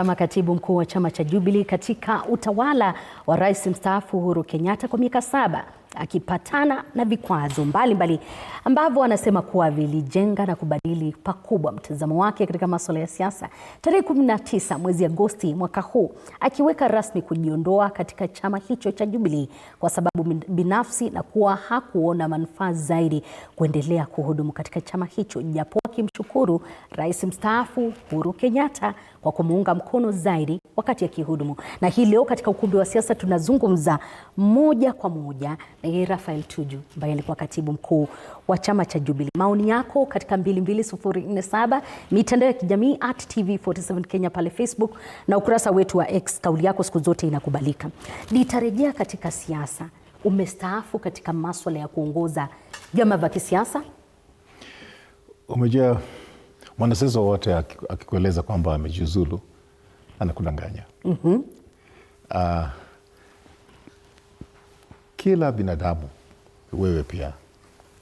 Kama katibu mkuu wa chama cha Jubilee katika utawala wa Rais mstaafu Uhuru Kenyatta kwa miaka 7, akipatana na vikwazo mbalimbali ambavyo anasema kuwa vilijenga na kubadili pakubwa mtazamo wake katika masuala ya siasa. Tarehe 19 mwezi Agosti mwaka huu, akiweka rasmi kujiondoa katika chama hicho cha Jubilee kwa sababu binafsi na kuwa hakuona manufaa zaidi kuendelea kuhudumu katika chama hicho, japo akimshukuru Rais mstaafu Uhuru Kenyatta kwa kumuunga mkono zaidi wakati akihudumu. Na hii leo katika ukumbi wa siasa tunazungumza moja kwa moja na Raphael Tuju ambaye alikuwa katibu mkuu wa chama cha Jubilee. Maoni yako katika 22047, mitandao ya kijamii @TV47 Kenya pale Facebook na ukurasa wetu wa X. Kauli yako siku zote inakubalika. Nitarejea katika siasa. Umestaafu katika masuala ya kuongoza vyama vya kisiasa? Umejua mwanasiasa wote akikueleza kwamba amejiuzulu anakudanganya. Kila binadamu, wewe pia,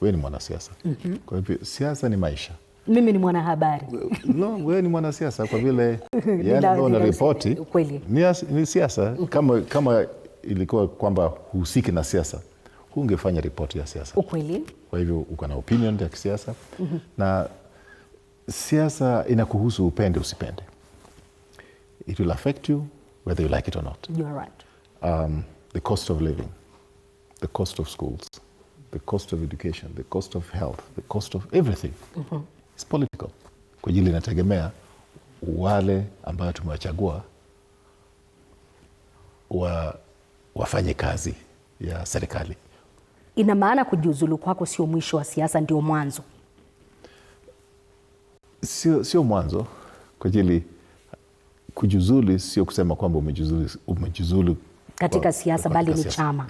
wewe ni mwanasiasa. Kwa hivyo siasa ni maisha. Mimi ni mwanahabari. No, wewe ni mwanasiasa kwa vile yale unaripoti ni siasa. Kama ilikuwa kwamba husiki na siasa, hungefanya ripoti ya siasa. Ukweli. Kwa hivyo uko na opinion ya kisiasa na siasa inakuhusu, upende usipende. It will affect you whether you like it or not. You're right. The cost of living, the cost of schools, the cost of education, the cost of health, the cost of everything. It's political. Kwa ajili inategemea wale ambao tumewachagua wafanye kazi ya serikali. Ina maana kujiuzulu kwako sio mwisho wa siasa, ndio mwanzo? Sio mwanzo. Kwa ajili kujiuzulu sio kusema kwamba umejiuzulu katika siasa, bali ni chama.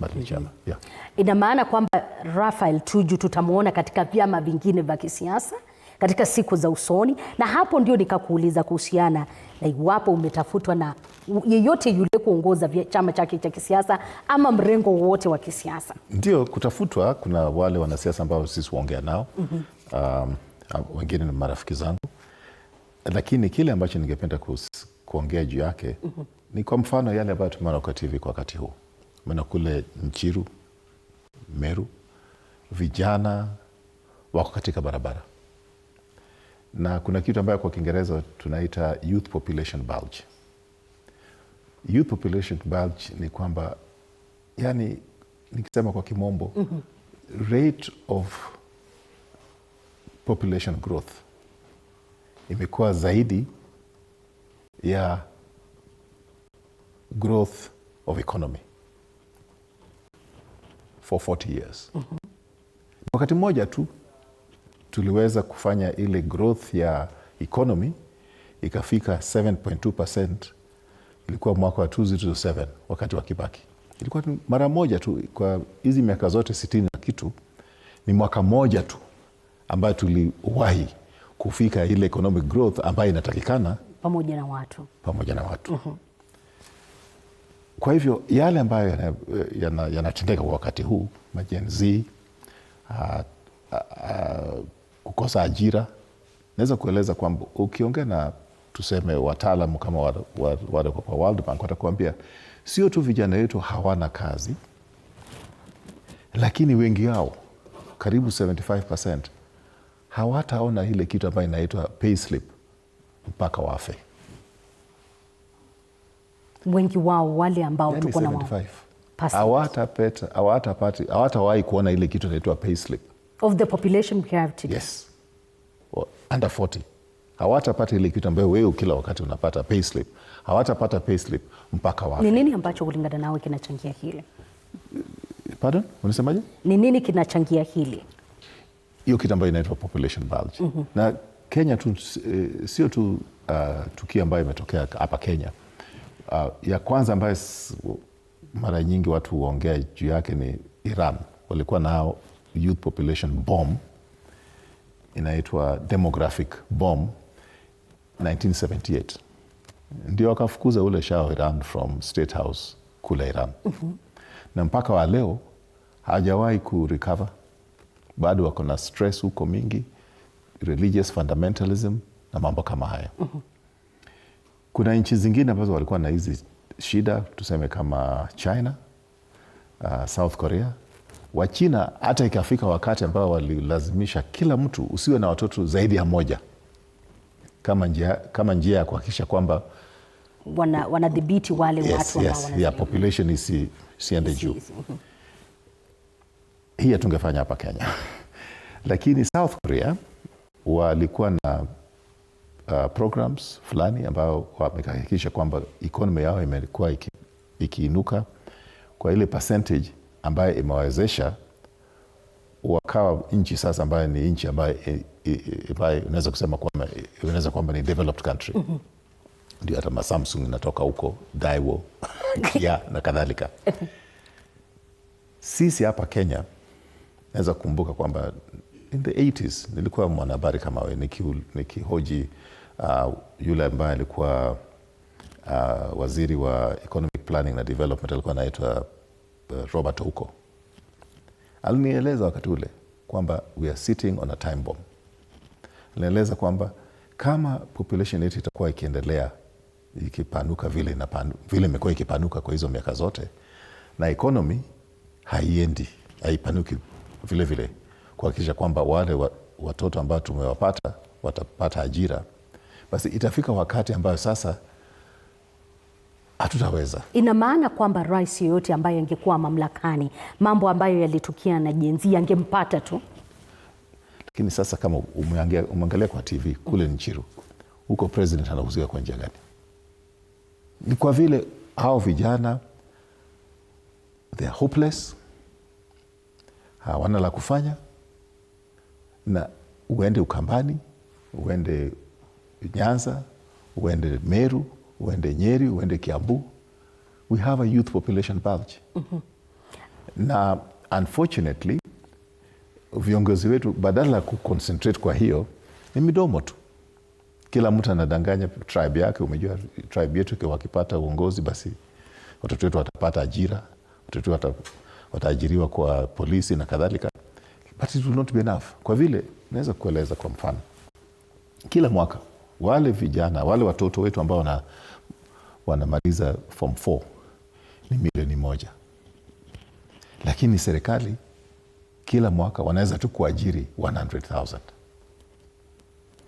Bali ni chama. Yeah. Ina maana kwamba Raphael Tuju tutamuona katika vyama vingine vya kisiasa katika siku za usoni, na hapo ndio nikakuuliza kuhusiana na iwapo umetafutwa na yeyote yule kuongoza chama chake cha kisiasa ama mrengo wote wa kisiasa. Ndio kutafutwa, kuna wale wanasiasa ambao sisi huongea nao. Wengine ni marafiki zangu, lakini kile ambacho ningependa kuongea juu yake ni kwa mfano yale ambayo tumeona kwa TV kwa wakati huu. Tumeona kule Nchiru, Meru, vijana wako katika barabara, na kuna kitu ambayo kwa Kiingereza tunaita youth population bulge. Youth population bulge ni kwamba, yani nikisema kwa kimombo, rate of population growth imekuwa zaidi ya growth of economy for 40 years. Wakati mmoja tu tuliweza kufanya ile growth ya economy ikafika 7.2%. Ilikuwa mwaka wa 2007 wakati wa Kibaki. Ilikuwa mara moja tu kwa hizi miaka zote 60 na kitu, ni mwaka moja tu ambayo tuliwahi kufika ile economic growth ambayo inatakikana pamoja na watu. Kwa hivyo yale ambayo yanatendeka kwa wakati huu, majenzi, kukosa ajira, naweza kueleza kwamba ukiongea na tuseme wataalamu kama wale kwa World Bank, watakuambia sio tu vijana wetu hawana kazi, lakini wengi wao, karibu 75%, hawataona ile kitu ambayo inaitwa pay slip mpaka wafe. Wengi wao wale ambao yani tuko na wao hawatawahi kuona ile kitu inaitwa pay slip of the population we have today. Yes. Under 40 hawatapata ile kitu ambayo wewe kila wakati unapata pay slip. Hawatapata pay slip mpaka wafe. Ni nini ambacho kulingana nawe kinachangia hili? Pardon? Unasemaje? Ni nini kinachangia hili? Hiyo kitu ambayo inaitwa population bulge. Na Kenya tu sio tu tukio ambayo imetokea hapa Kenya. Ya kwanza ambayo mara nyingi watu huongea juu yake ni Iran. Walikuwa nao youth population bomb, inaitwa demographic bomb, 1978. Ndio wakafukuza ule Shah wa Iran from State House kule Iran. Na mpaka wa leo hajawahi kurecover. Bado wako na stress huko mingi, religious fundamentalism na mambo kama haya. Kuna nchi zingine ambazo walikuwa na hizi shida, tuseme kama China, South Korea. Wachina hata ikafika wakati ambao walilazimisha kila mtu usiwe na watoto zaidi ya moja, kama njia ya kuhakikisha kwamba wanadhibiti wale watu ambao ya population isiende juu. Hii hatungefanya hapa Kenya. Lakini South Korea walikuwa na programs fulani ambao wamehakikisha kwamba economy yao imekuwa ikiinuka kwa ile percentage ambayo imewawezesha wakawa nchi sasa ambayo ni nchi ambayo unaweza kusema kwamba ni developed country. Ndio hata Samsung inatoka huko, Daewoo, Kia na kadhalika. Sisi hapa Kenya naweza kukumbuka kwamba in the 80s nilikuwa mwanahabari kama wewe nikihoji yule ambaye alikuwa waziri wa economic planning na development, alikuwa anaitwa Robert Huko. Alinieleza wakati ule kwamba we are sitting on a time bomb. Alinieleza kwamba kama population yetu itakuwa ikiendelea ikipanuka vile imekuwa ikipanuka kwa hizo miaka zote, na economy haipanuki vile vile, kuhakikisha kwamba wale watoto ambao tumewapata watapata ajira, basi itafika wakati ambayo sasa hatutaweza. Ina maana kwamba rais yoyote ambaye angekuwa mamlakani, mambo ambayo yalitukia na Gen Z angempata tu. Lakini sasa kama umeangalia kwa TV kule Nchiru, huko president anahusika kwa njia gani? Ni kwa vile hao vijana they are hopeless, hawana la kufanya, na uende Ukambani, uende Nyanza, uende Meru, uende Nyeri, uende Kiambu, we have a youth population bulge. Na unfortunately viongozi wetu badala ya kuconcentrate kwa hiyo, ni midomo tu. Kila mtu anadanganya tribe yake. Umejua tribe yetu wakipata uongozi, basi watoto wetu watapata ajira, watoto wetu wataajiriwa kwa polisi na kadhalika. But it will not be enough. Kwa vile naweza kueleza kwa mfano, kila mwaka wale vijana, wale watoto wetu ambao wanamaliza form 4 ni milioni 1. Lakini serikali kila mwaka wanaweza tu kuajiri 100,000.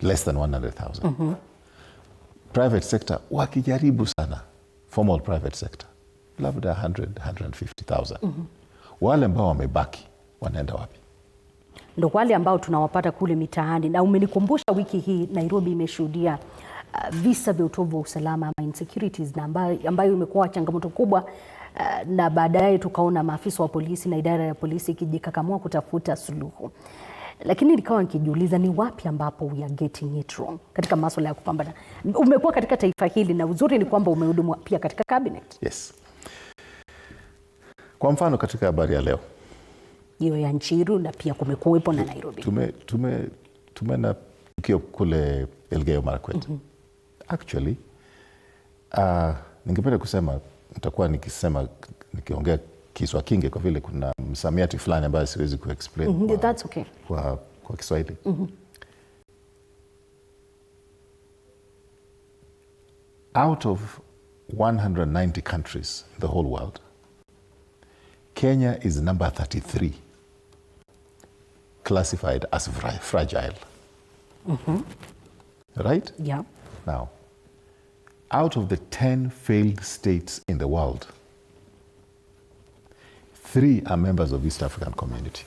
Less than 100,000. Private sector wakijaribu sana, formal private sector labda 100,000-150,000. Wale ambao wamebaki wanaenda wapi? Ndio wale ambao tunawapata kule mitaani. Na umenikumbusha wiki hii Nairobi imeshuhudia visa vya utovu wa usalama ama insecurities, na ambayo imekuwa changamoto kubwa, na baadaye tukaona maafisa wa polisi na idara ya polisi ikijikakamua kutafuta suluhu. Lakini nikawa nikijiuliza ni wapi ambapo we are getting it wrong katika masuala ya kupambana. Umekuwa katika taifa hili, na uzuri ni kwamba umehudumu pia katika cabinet. Yes. Kwa mfano katika habari ya leo hiyo ya Nchiru, na pia kumekuwepo na Nairobi, tume na tukio kule Elgeyo Marakwet. Actually ningependa kusema, nitakuwa nikiongea Kiswa kinge kwa vile kuna msamiati fulani ambayo siwezi kuexplain that's okay kwa Kiswahili. Out of 190 countries in the whole world, Kenya is number 33 classified as fragile. Right? Yeah. Now, out of the 10 failed states in the world, 3 are members of East African Community.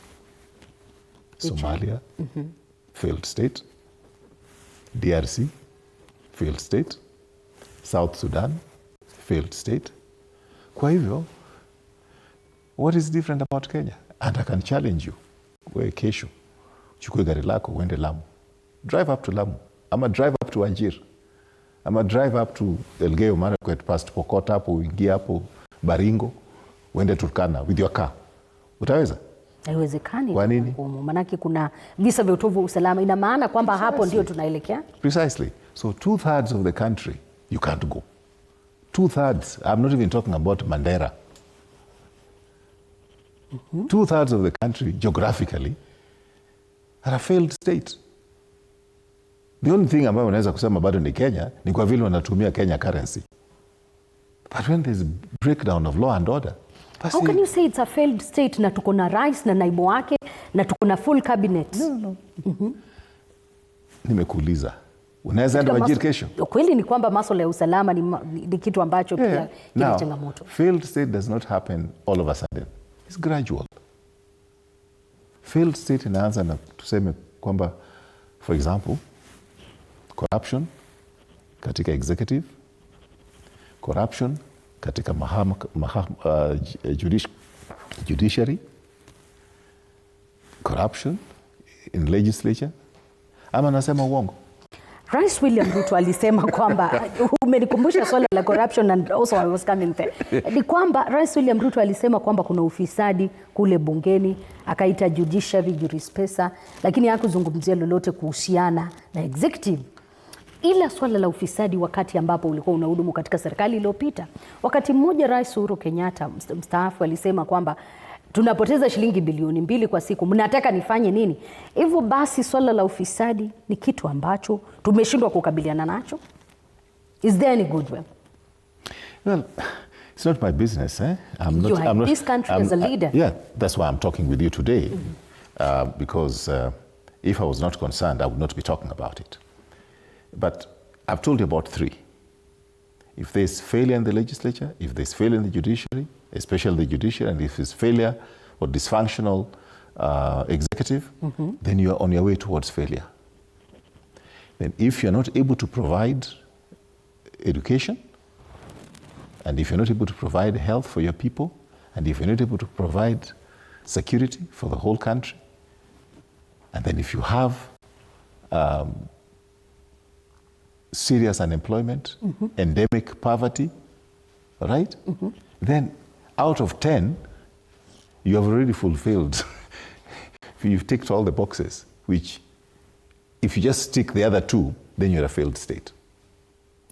Somalia, failed state. DRC, failed state. South Sudan, failed state. Kwa hivyo, what is different about Kenya? And I can challenge you. Wewe kesho, chukue gari lako, uende Lamu. Drive up to Lamu. Ama drive up to Wajir. Ama drive up to Elgeyo Marakwet past Pokot hapo, uingie hapo Baringo, uende Turkana with your car. Utaweza? Haiwezekani. Kwa nini? Maanake kuna visa vya utovu wa usalama. Ina maana kwamba hapo ndio tunaelekea? Precisely. So 2/3 of the country you can't go. 2/3. I'm not even talking about Mandera. 2/3 of the country geographically are a failed state. The only thing ambayo unaweza kusema bado ni Kenya ni kwa vile wanatumia Kenya currency. But when there's breakdown of law and order, how can you say it's a failed state na tuko na rais na naibu wake na tuko na full cabinet? No. Nimekuuliza. Unaweza enda wajiri kesho? Kweli ni kwamba masuala ya usalama ni kitu ambacho pia kina changamoto. Failed state does not happen all of a sudden. It's gradual. Failed state inaanza na tuseme kwamba, for example, corruption katika executive, corruption katika judiciary, corruption in legislature. Ama nasema uongo? Rais William Ruto alisema kwamba umenikumbusha swala la corruption and also I was coming there. Ni kwamba Rais William Ruto alisema kwamba kuna ufisadi kule bungeni, akaita judiciary jurispesa, lakini hakuzungumzia lolote kuhusiana na executive. Ila swala la ufisadi wakati ambapo ulikuwa unahudumu katika serikali iliyopita, wakati mmoja Rais Uhuru Kenyatta mstaafu alisema kwamba tunapoteza shilingi bilioni 2 kwa siku, mnataka nifanye nini? Hivyo basi swala la ufisadi ni kitu ambacho tumeshindwa kukabiliana nacho. Is there any goodwill? Well, it's not my business. You have this country as a leader. Yeah, that's why I'm talking with you today. Because if I was not concerned, I would not be talking about it. But I've told you about 3. If there's failure in the legislature, if there's failure in the judiciary, especially the judiciary, and if it's failure or dysfunctional executive, then you're on your way towards failure. Then if you're not able to provide education, and if you're not able to provide health for your people, and if you're not able to provide security for the whole country, and then if you have serious unemployment, endemic poverty, right? Then out of 10, you have already fulfilled. You've ticked all the boxes, which if you just tick the other 2, then you're a failed state.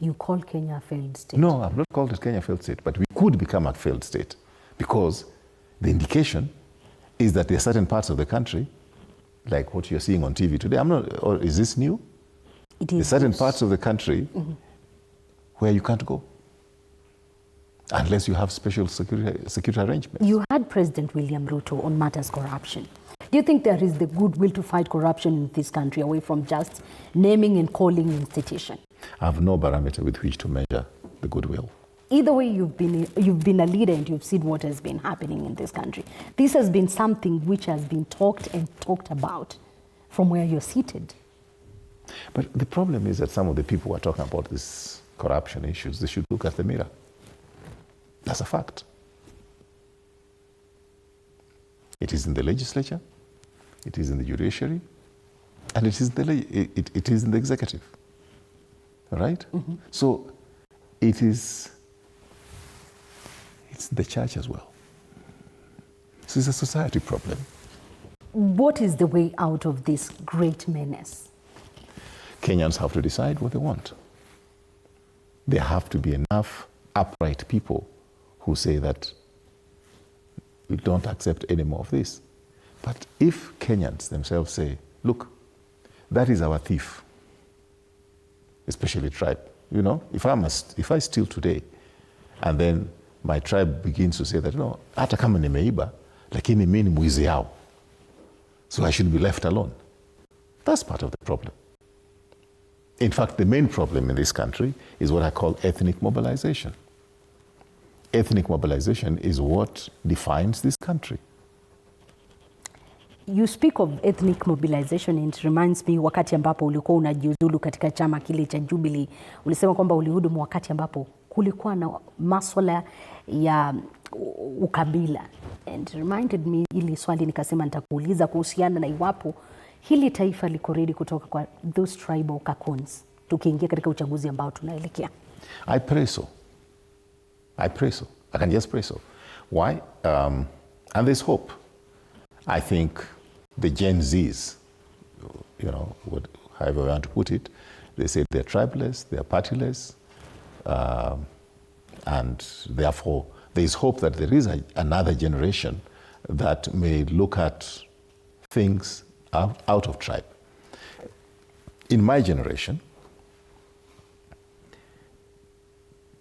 You call Kenya a failed state? No, I've not called it Kenya a failed state, but we could become a failed state because the indication is that there are certain parts of the country, like what you're seeing on TV today. Or is this new? It is. There are certain parts of the country where you can't go unless you have special security arrangements. You had President William Ruto on matters corruption. Do you think there is the goodwill to fight corruption in this country away from just naming and calling institution? I have no barometer with which to measure the goodwill. Either way, you've been a leader and you've seen what has been happening in this country. This has been something which has been talked about from where you're seated. But the problem is that some of the people who are talking about these corruption issues, they should look at the mirror. That's a fact. It is in the legislature, it is in the judiciary, and it is in the executive. Right? So it's the church as well. So it's a society problem. What is the way out of this great menace? Kenyans have to decide what they want. There have to be enough upright people who say that we don't accept any more of this. But if Kenyans themselves say, look, that is our thief, especially tribe, you know, if I steal today and then my tribe begins to say that, no, hata kama nimeiba, lakini mimi ni mwizi yao, so I should be left alone. That's part of the problem. In fact, the main problem in this country is what I call ethnic mobilization. Ethnic mobilization is what defines this country. You speak of ethnic mobilization and it reminds me wakati ambapo ulikuwa unajiuzulu katika chama kile cha Jubilee. Ulisema kwamba ulihudumu wakati ambapo kulikuwa na masuala ya ukabila. And it reminded me, ili swali nikasema nitakuuliza kuhusiana na iwapo hili taifa liko ready kutoka kwa those tribal cocoons tukiingia katika uchaguzi ambao tunaelekea. I pray so. I can just pray so. Why? And there's hope. I think the Gen Zs, you know, however you want to put it, they say they're tribeless, they're partyless, and therefore there is hope that there is another generation that may look at things out of tribe. in my generation,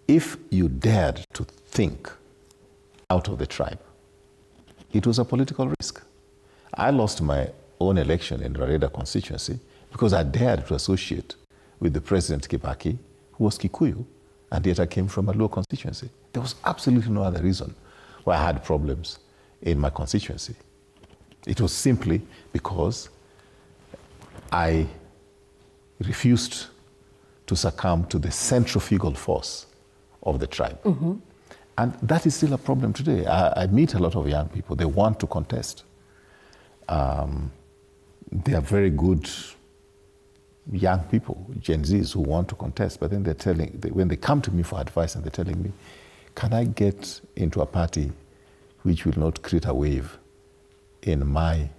if you dared to think out of the tribe, it was a political risk. I lost my own election in Rareda constituency because I dared to associate with the President Kibaki, who was Kikuyu, and yet I came from a Luo constituency. There was absolutely no other reason why I had problems in my constituency. It was simply because I refused to succumb to the centrifugal force of the tribe. And that is still a problem today. I meet a lot of young people. They want to contest. They are very good young people, Gen Zs, who want to contest, but then when they come to me for advice and they're telling me, can I get into a party which will not create a wave in my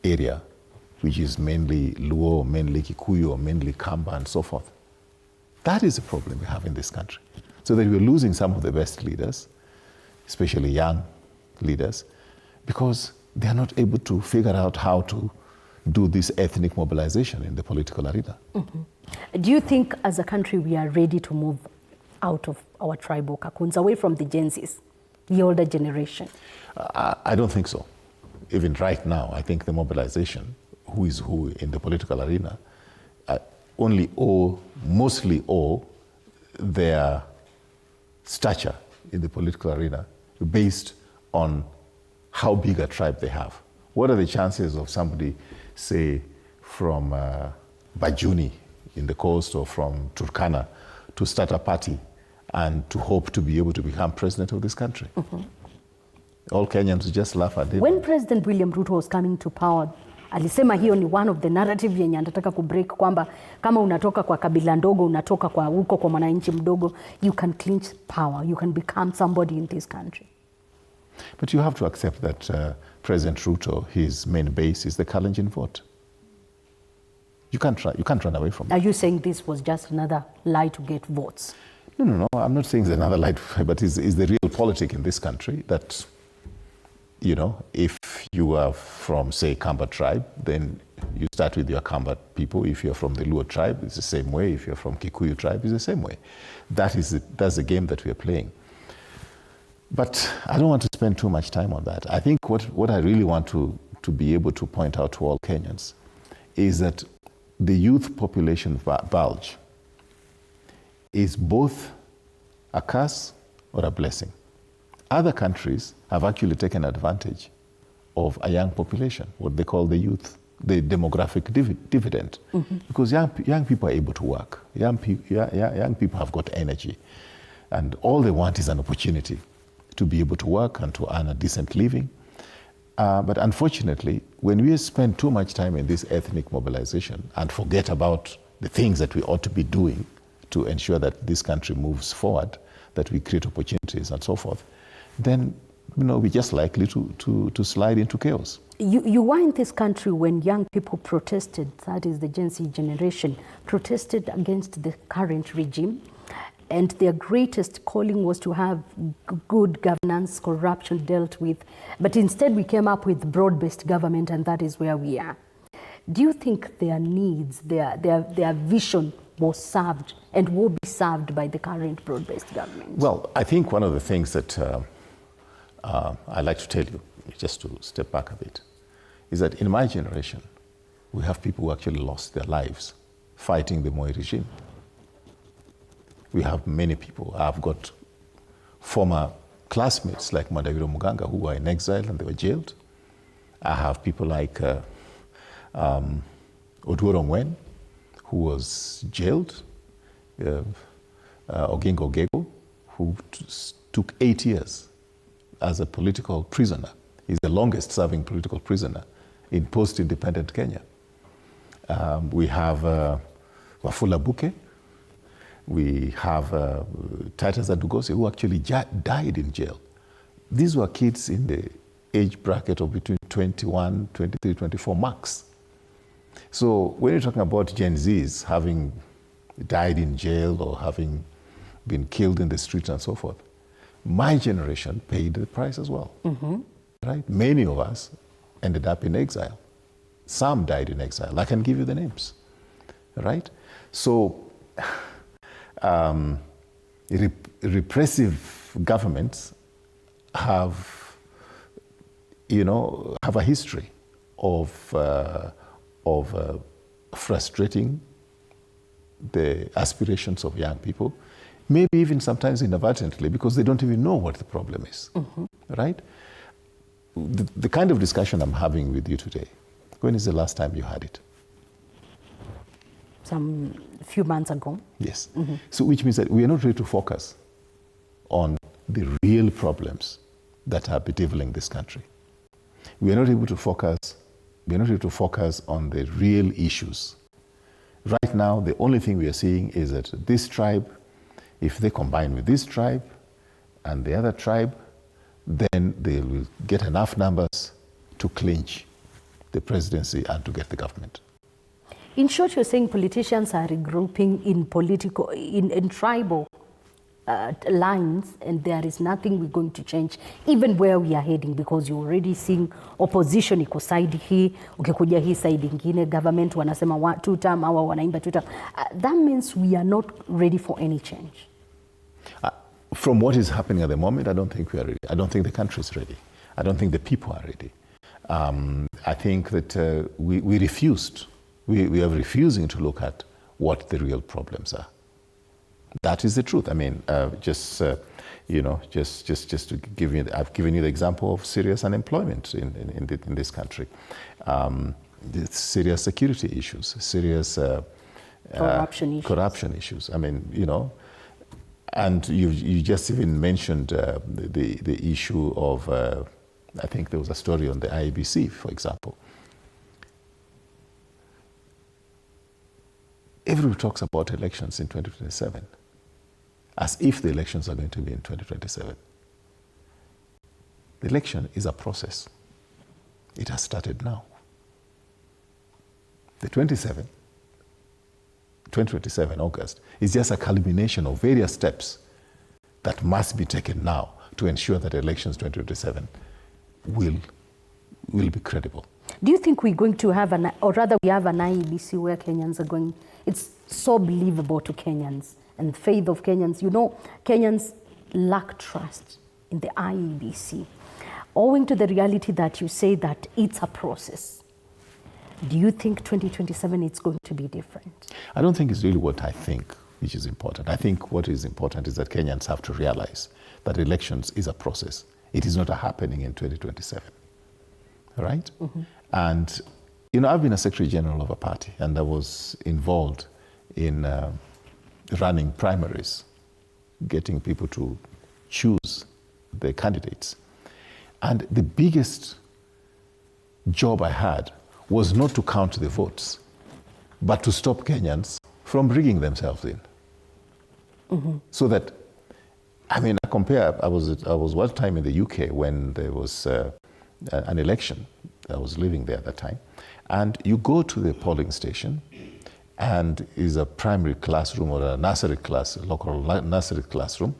area, which is mainly Luo, mainly Kikuyu, mainly Kamba, and so forth? That is the problem we have in this country. So that we're losing some of the best leaders, especially young leaders, because they are not able to figure out how to do this ethnic mobilization in the political arena. Do you think as a country we are ready to move out of our tribal cocoons, away from the Gen Zs, the older generation? I don't think so. Even right now, I think the mobilization, who is who in the political arena, mostly owe their stature in the political arena based on how big a tribe they have. What are the chances of somebody, say, from Bajuni in the coast or from Turkana to start a party and to hope to be able to become president of this country? All Kenyans just laugh at it. When President William Ruto was coming to power, alisema hiyo ni one of the narrative yenye anataka kubreak, kwamba kama unatoka kwa kabila ndogo, unatoka kwa huko kwa mwananchi mdogo, you can clinch power, you can become somebody in this country. But you have to accept that President Ruto, his main base is the Kalenjin vote. You can't run away from it. Are you saying this was just another lie to get votes? No. I'm not saying it's another lie, but it's the real politic in this country that, you know, if you are from, say, Kamba tribe, then you start with your Kamba people. If you're from the Luo tribe, it's the same way. If you're from Kikuyu tribe, it's the same way. That's the game that we are playing. But I don't want to spend too much time on that. I think what I really want to be able to point out to all Kenyans is that the youth population bulge is both a curse or a blessing. Other countries have actually taken advantage of a young population, what they call the youth, the demographic dividend, because young people are able to work. Young people have got energy, and all they want is an opportunity to be able to work and to earn a decent living. But unfortunately, when we spend too much time in this ethnic mobilization and forget about the things that we ought to be doing to ensure that this country moves forward, that we create opportunities and so forth, then we're just likely to slide into chaos. You were in this country when young people protested, that is the Gen Z generation, protested against the current regime. And their greatest calling was to have good governance, corruption dealt with. But instead we came up with broad-based government, and that is where we are. Do you think their needs, their vision was served and will be served by the current broad-based government? Well, I think one of the things that I like to tell you, just to step back a bit, is that in my generation, we have people who actually lost their lives fighting the Moi regime. We have many people. I've got former classmates like Madawiro Muganga who were in exile and they were jailed. I have people like Oduor Ongwen, who was jailed, Oginga Ogego, who took 8 years as a political prisoner. He's the longest serving political prisoner in post-independent Kenya. We have Wafula Buke. We have Titus Adugosi, who actually died in jail. These were kids in the age bracket of between 21, 23, 24 max. So when you're talking about Gen Zs having died in jail or having been killed in the streets and so forth, my generation paid the price as well. Right? Many of us ended up in exile. Some died in exile. I can give you the names, right? So repressive governments have a history of frustrating the aspirations of young people, maybe even sometimes inadvertently, because they don't even know what the problem is, right? The kind of discussion I'm having with you today, when is the last time you had it? Some few months ago. Yes. So which means that we are not ready to focus on the real problems that are bedeviling this country. We are not able to focus on the real issues. Right now, the only thing we are seeing is that this tribe, if they combine with this tribe and the other tribe, then they will get enough numbers to clinch the presidency and to get the government. In short, you're saying politicians are regrouping in tribal lines, and there is nothing we're going to change, even where we are heading, because you're already seeing opposition iko side hii, ukikuja hii side ingine, government wanasema two term, awa wanaimba two term. That means we are not ready for any change. From what is happening at the moment, I don't think we are ready. I don't think the country is ready. I don't think the people are ready. I think that we refused. We are refusing to look at what the real problems are. That is the truth. I mean, just to give you, I've given you the example of serious unemployment in this country, the serious security issues, serious corruption issues. I mean, and you just even mentioned the issue of, I think there was a story on the IEBC, for example. Everyone talks about elections in 2027, as if the elections are going to be in 2027. The election is a process. It has started now. The 2027 August is just a culmination of various steps that must be taken now to ensure that elections 2027 will be credible. Do you think we're going to have or rather we have an IEBC where Kenyans are going, it's so believable to Kenyans and the faith of Kenyans. Kenyans lack trust in the IEBC, owing to the reality that you say that it's a process. Do you think 2027 it's going to be different? I don't think it's really what I think which is important. I think what is important is that Kenyans have to realize that elections is a process. It is not a happening in 2027. Right? And, I've been a Secretary General of a party, and I was involved in running primaries, getting people to choose the candidates. And the biggest job I had was not to count the votes, but to stop Kenyans from rigging themselves in. So that, I was one time in the UK when there was an election. I was living there at that time. And you go to the polling station, and is a primary classroom or a nursery class, local nursery classroom.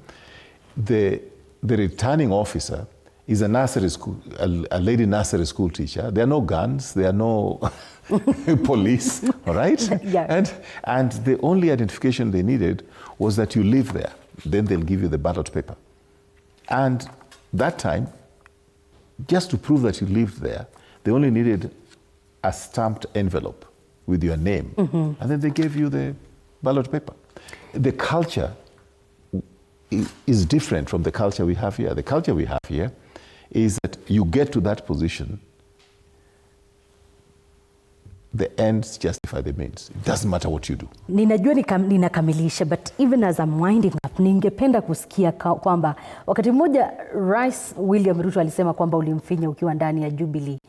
The returning officer is a nursery school, a lady nursery school teacher. There are no guns, there are no police, all right? Yeah. And the only identification they needed was that you live there. Then they'll give you the ballot paper. And that time, just to prove that you lived there, they only needed a stamped envelope with your name. And then they gave you the ballot paper. The culture is different from the culture we have here. The culture we have here is that you get to that position, the ends justify the means. It doesn't matter what you do. Ninajua ninakamilisha, but even as I'm winding up, ningependa kusikia kwamba wakati mmoja Rais William Ruto alisema kwamba ulimfinya ukiwa ndani ya Jubilee,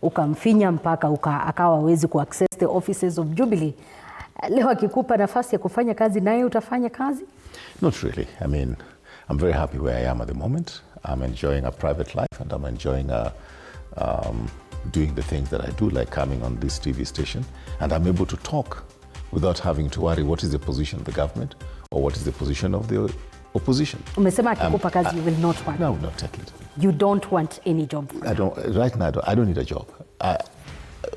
ukamfinya mpaka akawa hawezi kuaccess the offices of Jubilee. Leo akikupa nafasi ya kufanya kazi, naye utafanya kazi? Not really. I mean, I'm very happy where I am at the moment. I'm enjoying a private life, and I'm enjoying doing the things that I do, like coming on this TV station, and I'm able to talk without having to worry what is the position of the government or what is the position of the opposition. Umesema akikupa kazi you will not want. No, I will not take it. You don't want any job? Right now, I don't need a job.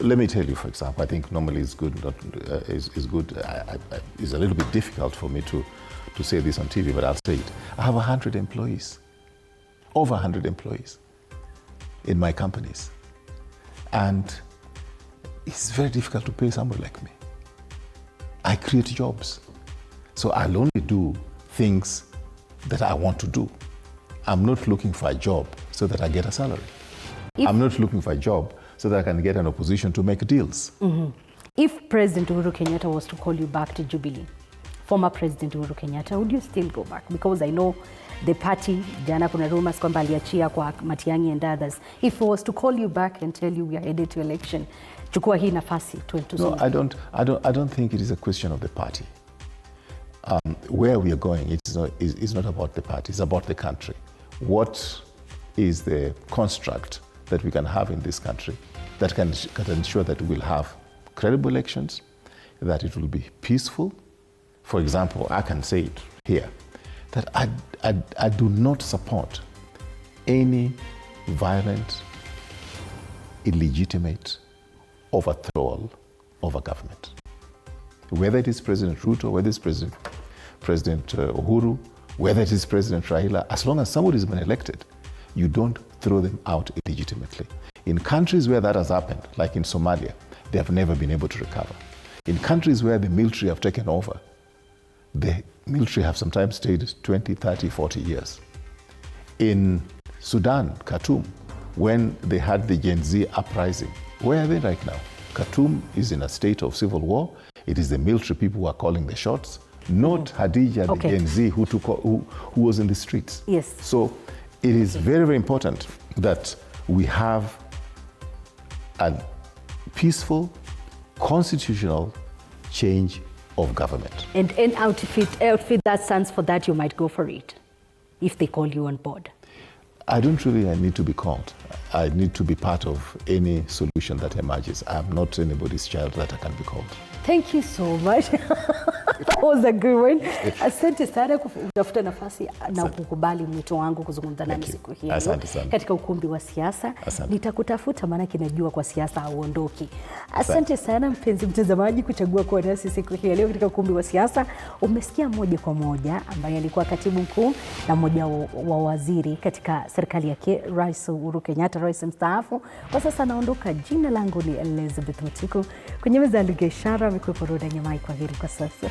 let me tell you, for example, I think normally it's good, not, is good. It's a little bit difficult for me to say this on TV, but I'll say it. I have 100 employees, over 100 employees in my companies. And it's very difficult to pay somebody like me. I create jobs. So I'll only do things that I want to do. I'm not looking for a job so that I get a salary. I'm not looking for a job so that I can get an opposition to make deals. Mm-hmm. If President Uhuru Kenyatta was to call you back to Jubilee, former President Uhuru Kenyatta, would you still go back? Because I know the party, jana kuna rumors kwamba aliachia kwa Matiang'i and others. If he was to call you back and tell you we are headed to election, chukua hii nafasi to No, I don't think it is a question of the party. Where we are going, it's not about the party, it's about the country. What is the construct that we can have in this country that can ensure that we'll have credible elections, that it will be peaceful? For example, I can say it here, that I do not support any violent, illegitimate overthrow of a government. Whether it is President Ruto, whether it's President Uhuru, whether it is President Raila, as long as somebody has been elected, you don't throw them out illegitimately. In countries where that has happened, like in Somalia, they have never been able to recover. In countries where the military have taken over, the military have sometimes stayed 20, 30, 40 years. In Sudan, Khartoum, when they had the Gen Z uprising, where are they right now? Khartoum is in a state of civil war. It is the military people who are calling the shots, not Hadija, the Gen Z who was in the streets. Yes. So it is very, very important that we have a peaceful, constitutional change of government. And an outfit that stands for that, you might go for it if they call you on board. I don't really need to be called. I need to be part of any solution that emerges. I'm not anybody's child that I can be called. Thank you so much. That was a good one. Asante sana kutafuta nafasi na kukubali mwito wangu kuzungumza nami siku hii katika ukumbi wa siasa. Nitakutafuta maana kinajua kwa siasa hauondoki. Asante sana mpenzi mtazamaji kuchagua kuwa nasi siku hii leo katika ukumbi wa siasa. Umesikia moja kwa moja ambaye alikuwa katibu mkuu na mmoja wa waziri katika serikali yake Rais Uhuru Kenyatta, rais mstaafu. Kwa sasa anaondoka. Jina langu ni Elizabeth Mutiku. Kwenye meza ya lugha ishara amekuwa Roda Nyamai. Kwa heri kwa sasa.